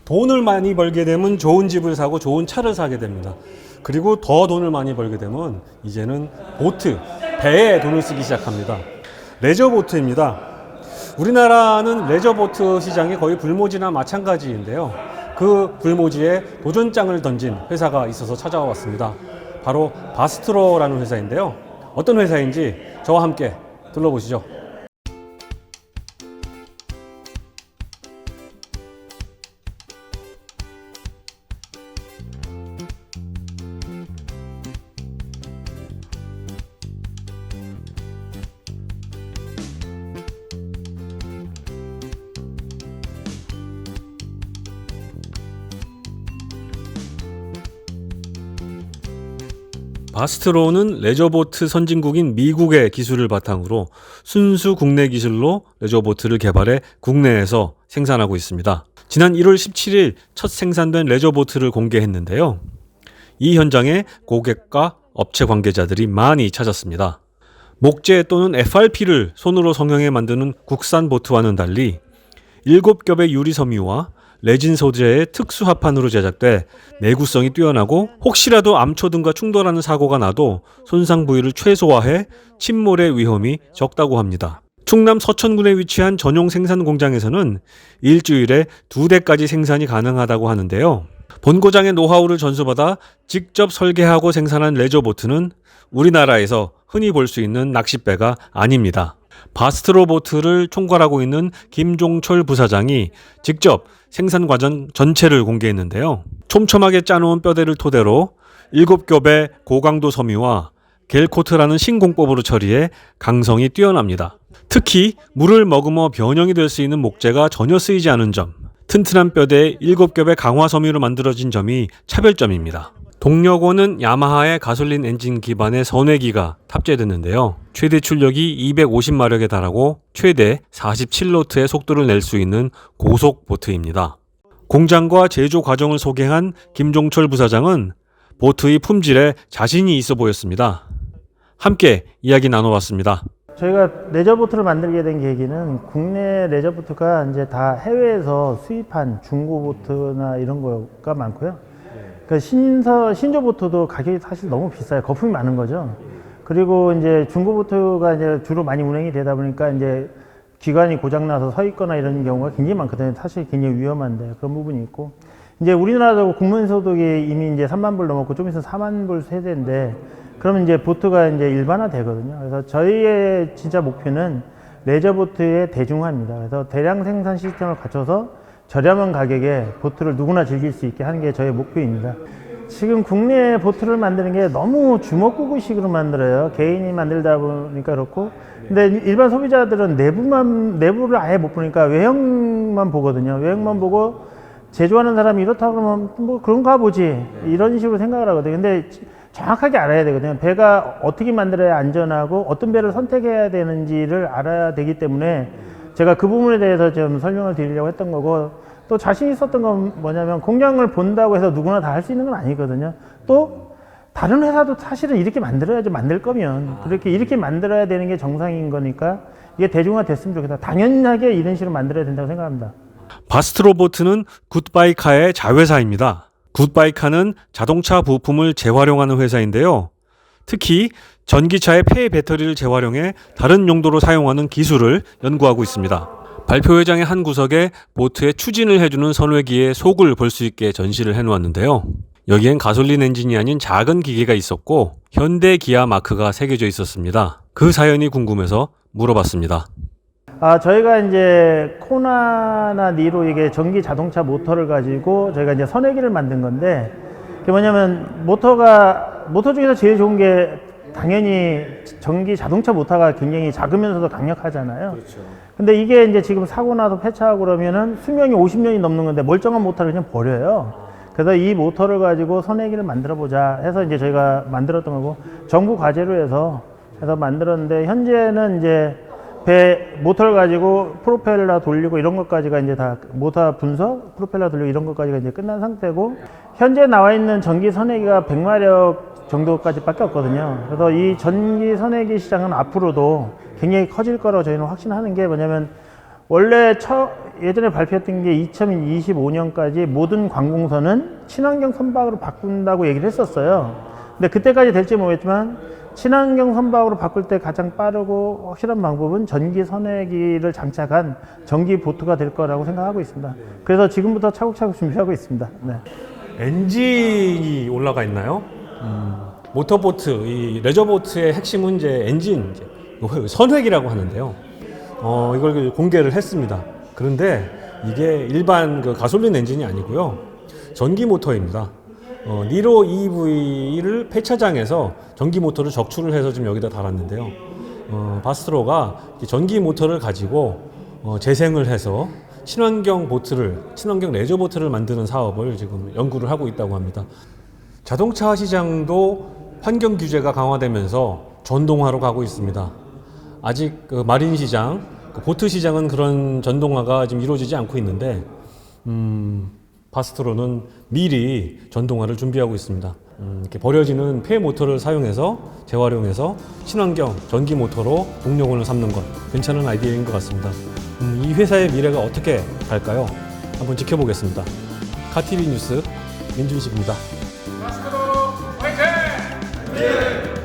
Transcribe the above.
돈을 많이 벌게 되면 좋은 집을 사고 좋은 차를 사게 됩니다. 그리고 더 돈을 많이 벌게 되면 이제는 보트, 배에 돈을 쓰기 시작합니다. 레저보트입니다. 우리나라는 레저보트 시장이 거의 불모지나 마찬가지인데요. 그 불모지에 도전장을 던진 회사가 있어서 찾아와 봤습니다. 바로 바스트로라는 회사인데요. 어떤 회사인지 저와 함께 둘러보시죠. 바스트로는 레저보트 선진국인 미국의 기술을 바탕으로 순수 국내 기술로 레저보트를 개발해 국내에서 생산하고 있습니다. 지난 1월 17일 첫 생산된 레저보트를 공개했는데요. 이 현장에 고객과 업체 관계자들이 많이 찾았습니다. 목재 또는 FRP를 손으로 성형해 만드는 국산 보트와는 달리 7겹의 유리 섬유와 레진 소재의 특수 합판으로 제작돼 내구성이 뛰어나고 혹시라도 암초 등과 충돌하는 사고가 나도 손상 부위를 최소화해 침몰의 위험이 적다고 합니다. 충남 서천군에 위치한 전용 생산 공장에서는 일주일에 2대까지 생산이 가능하다고 하는데요. 본고장의 노하우를 전수받아 직접 설계하고 생산한 레저보트는 우리나라에서 흔히 볼 수 있는 낚싯배가 아닙니다. 바스트로 보트를 총괄하고 있는 김종철 부사장이 직접 생산 과정 전체를 공개했는데요. 촘촘하게 짜놓은 뼈대를 토대로 7겹의 고강도 섬유와 겔코트라는 신공법으로 처리해 강성이 뛰어납니다. 특히 물을 머금어 변형이 될 수 있는 목재가 전혀 쓰이지 않은 점, 튼튼한 뼈대에 7겹의 강화 섬유로 만들어진 점이 차별점입니다. 동력원은 야마하의 가솔린 엔진 기반의 선회기가 탑재됐는데요. 최대 출력이 250마력에 달하고 최대 47노트의 속도를 낼 수 있는 고속 보트입니다. 공장과 제조 과정을 소개한 김종철 부사장은 보트의 품질에 자신이 있어 보였습니다. 함께 이야기 나눠봤습니다. 저희가 레저보트를 만들게 된 계기는 국내 레저보트가 이제 다 해외에서 수입한 중고보트나 이런 거가 많고요. 그러니까 신조보트도 가격이 사실 너무 비싸요. 거품이 많은 거죠. 그리고 이제 중고보트가 이제 주로 많이 운행이 되다 보니까 이제 기관이 고장나서 서 있거나 이런 경우가 굉장히 많거든요. 사실 굉장히 위험한데 그런 부분이 있고. 이제 우리나라도 국민소득이 이미 이제 3만 불 넘었고 좀 있으면 4만 불 세대인데 그러면 이제 보트가 이제 일반화 되거든요. 그래서 저희의 진짜 목표는 레저보트의 대중화입니다. 그래서 대량 생산 시스템을 갖춰서 저렴한 가격에 보트를 누구나 즐길 수 있게 하는 게 저의 목표입니다. 지금 국내 보트를 만드는 게 너무 주먹구구식으로 만들어요. 개인이 만들다 보니까 그렇고. 근데 일반 소비자들은 내부를 아예 못 보니까 외형만 보거든요. 외형만 보고 제조하는 사람이 이렇다 그러면 뭐 그런가 보지. 이런 식으로 생각을 하거든요. 근데 정확하게 알아야 되거든요. 배가 어떻게 만들어야 안전하고 어떤 배를 선택해야 되는지를 알아야 되기 때문에 제가 그 부분에 대해서 좀 설명을 드리려고 했던 거고, 또 자신 있었던 건 뭐냐면 공장을 본다고 해서 누구나 다 할 수 있는 건 아니거든요. 또 다른 회사도 사실은 이렇게 만들어야죠. 만들 거면 이렇게 만들어야 되는 게 정상인 거니까 이게 대중화 됐으면 좋겠다. 당연하게 이런 식으로 만들어야 된다고 생각합니다. 바스트로보트는 굿바이카의 자회사입니다. 굿바이카는 자동차 부품을 재활용하는 회사인데요. 특히 전기차의 폐 배터리를 재활용해 다른 용도로 사용하는 기술을 연구하고 있습니다. 발표회장의 한 구석에 보트의 추진을 해주는 선회기의 속을 볼 수 있게 전시를 해놓았는데요. 여기엔 가솔린 엔진이 아닌 작은 기계가 있었고 현대 기아 마크가 새겨져 있었습니다. 그 사연이 궁금해서 물어봤습니다. 저희가 이제 코나나 니로 이게 전기 자동차 모터를 가지고 저희가 이제 선회기를 만든 건데, 그게 뭐냐면 모터 중에서 제일 좋은 게 당연히 전기 자동차 모터가 굉장히 작으면서도 강력하잖아요. 그렇죠. 근데 이게 이제 지금 사고 나서 폐차하고 그러면은 수명이 50년이 넘는 건데 멀쩡한 모터를 그냥 버려요. 그래서 이 모터를 가지고 선회기를 만들어 보자 해서 이제 저희가 만들었던 거고, 정부 과제로 해서 만들었는데, 현재는 이제 배 모터를 가지고 프로펠러 돌리고 이런 것까지가 이제 다 모터 분석, 프로펠러 돌리고 이런 것까지가 이제 끝난 상태고, 현재 나와 있는 전기 선회기가 100마력 정도까지밖에 없거든요. 그래서 이 전기 선회기 시장은 앞으로도 굉장히 커질 거라고 저희는 확신하는 게 뭐냐면, 원래 예전에 발표했던 게 2025년까지 모든 관공서는 친환경 선박으로 바꾼다고 얘기를 했었어요. 근데 그때까지 될지 모르겠지만 친환경 선박으로 바꿀 때 가장 빠르고 확실한 방법은 전기 선회기를 장착한 전기 보트가 될 거라고 생각하고 있습니다. 그래서 지금부터 차곡차곡 준비하고 있습니다. 네. 엔진이 올라가 있나요? 모터보트, 이 레저보트의 핵심은 이제 엔진, 선회기라고 하는데요. 이걸 공개를 했습니다. 그런데 이게 일반 그 가솔린 엔진이 아니고요. 전기 모터입니다. 니로 EV를 폐차장에서 전기 모터를 적출을 해서 지금 여기다 달았는데요. 바스트로가 전기 모터를 가지고 재생을 해서 친환경 레저 보트를 만드는 사업을 지금 연구를 하고 있다고 합니다. 자동차 시장도 환경 규제가 강화되면서 전동화로 가고 있습니다. 아직 그 마린 시장, 그 보트 시장은 그런 전동화가 지금 이루어지지 않고 있는데, 바스트로는 미리 전동화를 준비하고 있습니다. 이렇게 버려지는 폐 모터를 사용해서 재활용해서 친환경 전기 모터로 동력원을 삼는 것 괜찮은 아이디어인 것 같습니다. 이 회사의 미래가 어떻게 갈까요? 한번 지켜보겠습니다. 카티비 뉴스 민준식입니다. 바스트로 화이팅!